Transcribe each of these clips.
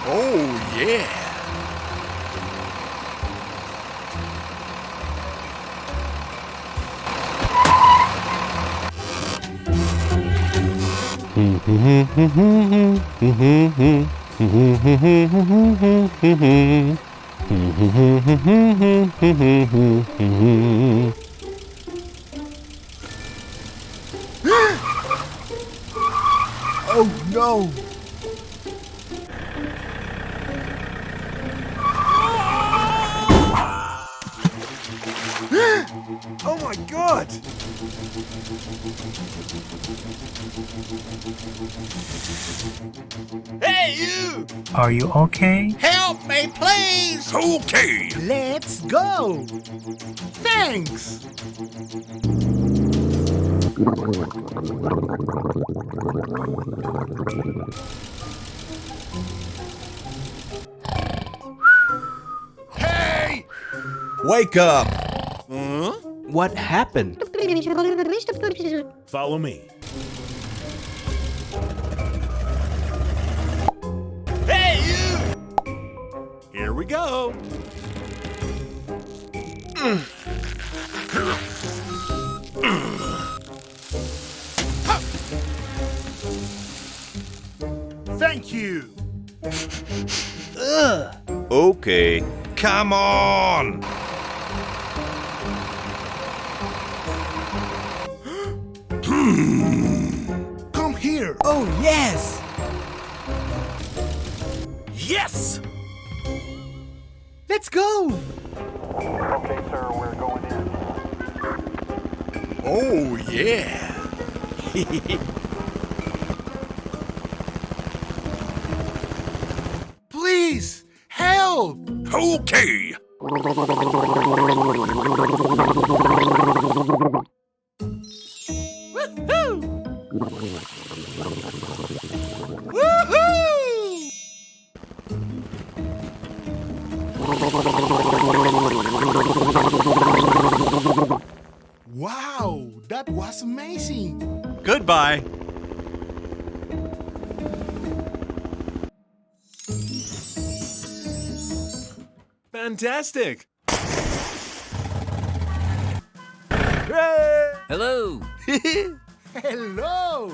Oh, yeah. Oh, no. Oh my God! Hey, you! Are you okay? Help me, please! Okay! Let's go! Thanks! Hey! Wake up! Huh? What happened? Follow me. Hey, you! Here we go. Thank you. Okay, come on! Come here. Oh, yes! Yes! Let's go! Okay, sir, we're going in. Oh, yeah. Please, help! Okay. Wow, that was amazing. Goodbye. Fantastic. Hello. Hello.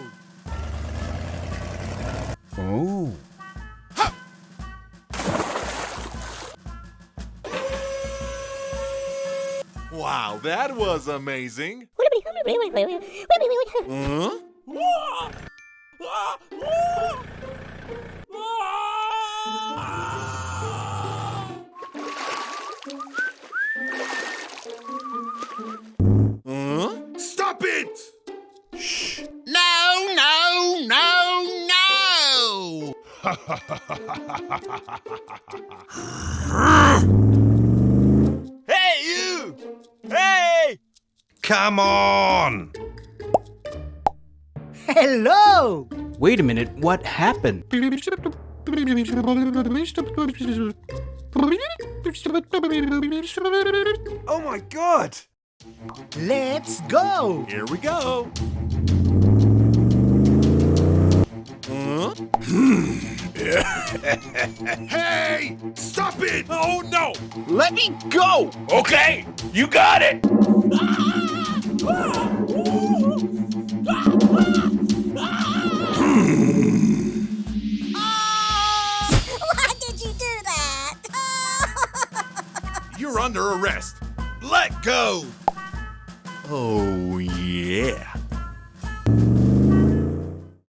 Oh. Wow, that was amazing. Huh? Huh? Stop it! Shh. No, no, no, no! Hey, you! Hey! Come on! Hello! Wait a minute, what happened? Oh my God! Let's go! Here we go. Huh? Hey! Stop it! Oh no! Let me go! Okay, you got it! Why did you do that? You're under arrest. Let go! Oh, yeah.